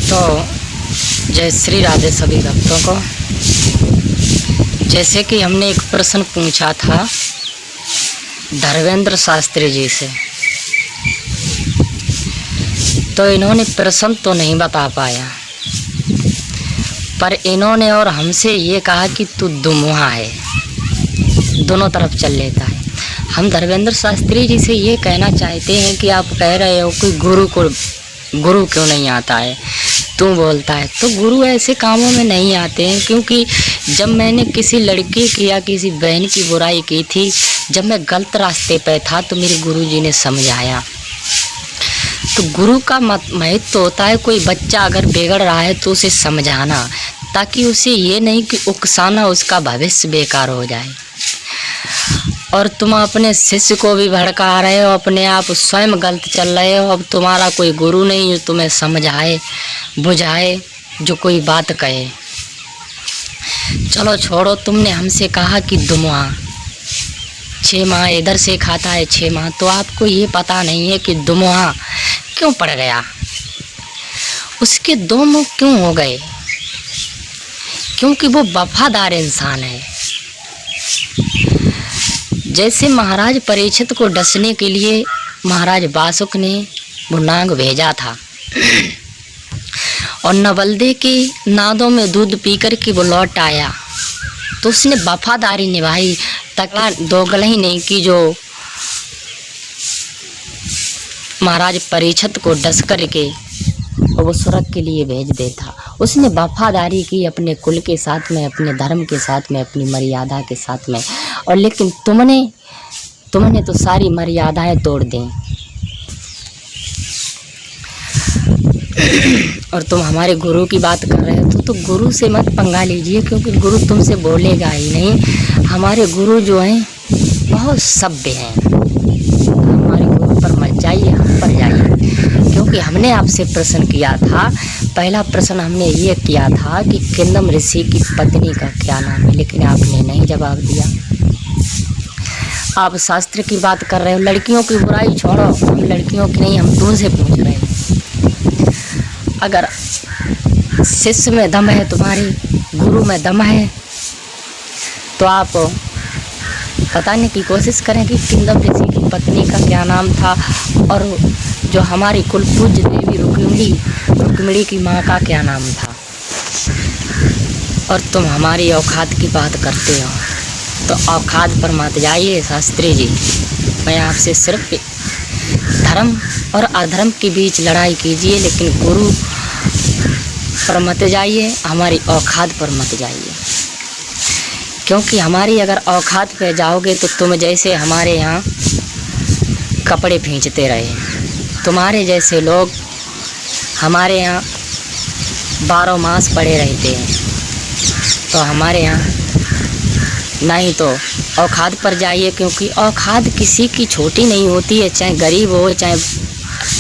तो जय श्री राधे सभी भक्तों को। जैसे कि हमने एक प्रश्न पूछा था धर्मेंद्र शास्त्री जी से, तो इन्होंने प्रश्न तो नहीं बता पाया, पर इन्होंने और हमसे ये कहा कि तू दुमुहा है, दोनों तरफ चल लेता है। हम धर्मेंद्र शास्त्री जी से ये कहना चाहते हैं कि आप कह रहे हो कि गुरु क्यों नहीं आता है, तू बोलता है। तो गुरु ऐसे कामों में नहीं आते हैं, क्योंकि जब मैंने किसी लड़की की या किसी बहन की बुराई की थी, जब मैं गलत रास्ते पे था, तो मेरे गुरु जी ने समझाया। तो गुरु का महत्व होता है कोई बच्चा अगर बिगड़ रहा है तो उसे समझाना, ताकि उसे ये नहीं कि उकसाना उसका भविष्य बेकार हो जाए। और तुम अपने शिष्य को भी भड़का रहे हो, अपने आप स्वयं गलत चल रहे हो। अब तुम्हारा कोई गुरु नहीं जो तुम्हें समझाए बुझाए, जो कोई बात कहे। चलो छोड़ो, तुमने हमसे कहा कि दुमुहा 6 माह इधर से खाता है 6 माह, तो आपको ये पता नहीं है कि दुमुहा क्यों पड़ गया, उसके 2 मुंह क्यों हो गए, क्योंकि वो वफादार इंसान है। जैसे महाराज परीक्षित को डसने के लिए महाराज बासुक ने वो नाग भेजा था, और नवलदे के नादों में दूध पीकर के वो लौट आया, तो उसने वफादारी निभाई, तक दोगल ही नहीं कि जो महाराज परीक्षित को डस करके वो स्वर्ग के लिए भेज देता। उसने वफादारी की अपने कुल के साथ में, अपने धर्म के साथ में, अपनी मर्यादा के साथ में। और लेकिन तुमने तो सारी मर्यादाएं तोड़ दी, और तुम हमारे गुरु की बात कर रहे हो। तो गुरु से मत पंगा लीजिए, क्योंकि गुरु तुमसे बोलेगा ही नहीं। हमारे गुरु जो हैं बहुत सभ्य हैं। हमारे गुरु पर मत जाइए, हम पर जाइए, क्योंकि हमने आपसे प्रश्न किया था। पहला प्रश्न हमने ये किया था कि किंदम ऋषि की पत्नी का क्या नाम है, लेकिन आपने नहीं जवाब दिया। आप शास्त्र की बात कर रहे हो, लड़कियों की बुराई छोड़ो, हम लड़कियों की नहीं, हम तुमसे पूछ रहे हैं। अगर शिष्य में दम है, तुम्हारी गुरु में दम है, तो आप बताने की कोशिश करें कि किंदम ऋषि की पत्नी का क्या नाम था, और जो हमारी कुल पूज्य देवी रुक्मिणी की माँ का क्या नाम था। और तुम हमारी औकात की बात करते हो, तो औकात पर मत जाइए शास्त्री जी। मैं आपसे सिर्फ धर्म और अधर्म के बीच लड़ाई कीजिए, लेकिन गुरु पर मत जाइए, हमारी औकात पर मत जाइए। क्योंकि हमारी अगर औकात पे जाओगे तो तुम जैसे हमारे यहाँ कपड़े खींचते रहे, तुम्हारे जैसे लोग हमारे यहाँ 12 मास पड़े रहते हैं। तो हमारे यहाँ नहीं, तो औकात पर जाइए, क्योंकि औकात किसी की छोटी नहीं होती है। चाहे गरीब हो, चाहे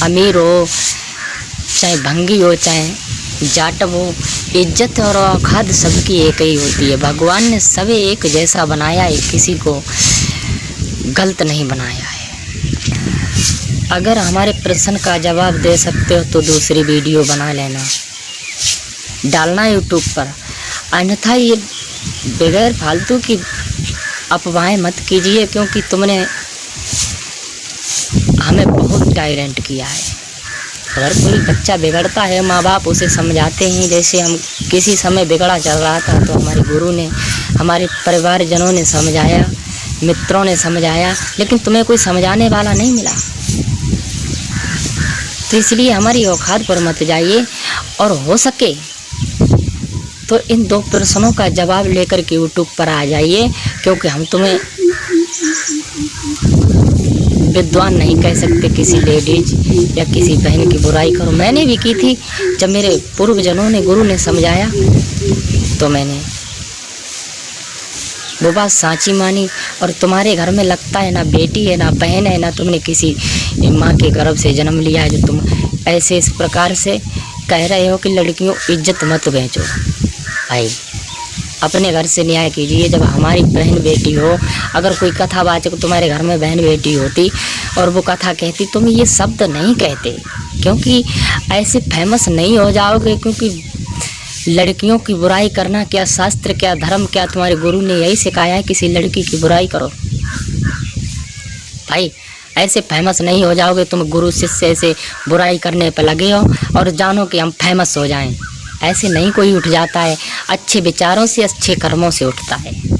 अमीर हो, चाहे भंगी हो, चाहे जाटव हो, इज्जत और औकात सबकी एक ही होती है। भगवान ने सभी एक जैसा बनाया है, किसी को गलत नहीं बनाया है। अगर हमारे प्रश्न का जवाब दे सकते हो तो दूसरी वीडियो बना लेना, डालना यूट्यूब पर, अन्यथा ये बगैर फालतू की अफवाहें मत कीजिए, क्योंकि तुमने हमें बहुत टायरेंट किया है। अगर कोई बच्चा बिगड़ता है, माँ बाप उसे समझाते हैं। जैसे हम किसी समय बिगड़ा चल रहा था, तो हमारे गुरु ने, हमारे परिवारजनों ने समझाया, मित्रों ने समझाया, लेकिन तुम्हें कोई समझाने वाला नहीं मिला। तो इसलिए हमारी औकात पर मत जाइए, और हो सके तो इन 2 प्रश्नों का जवाब लेकर के यूट्यूब पर आ जाइए, क्योंकि हम तुम्हें विद्वान नहीं कह सकते। किसी लेडीज या किसी बहन की बुराई करो, मैंने भी की थी। जब मेरे पूर्वजनों ने, गुरु ने समझाया, तो मैंने वो बात साची मानी। और तुम्हारे घर में लगता है ना बेटी है, ना बहन है, ना तुमने किसी माँ के गर्भ से जन्म लिया है, जो तुम ऐसे इस प्रकार से कह रहे हो कि लड़कियों इज्जत मत बेचो। भाई अपने घर से न्याय कीजिए। जब हमारी बहन बेटी हो, अगर कोई कथावाचक तुम्हारे घर में बहन बेटी होती और वो कथा कहती, तुम ये शब्द नहीं कहते, क्योंकि ऐसे फेमस नहीं हो जाओगे, क्योंकि लड़कियों की बुराई करना क्या शास्त्र, क्या धर्म, क्या तुम्हारे गुरु ने यही सिखाया है किसी लड़की की बुराई करो? भाई ऐसे फेमस नहीं हो जाओगे, तुम गुरु शिष्य से बुराई करने पर लगे हो और जानो कि हम फेमस हो जाएं। ऐसे नहीं कोई उठ जाता है, अच्छे विचारों से अच्छे कर्मों से उठता है।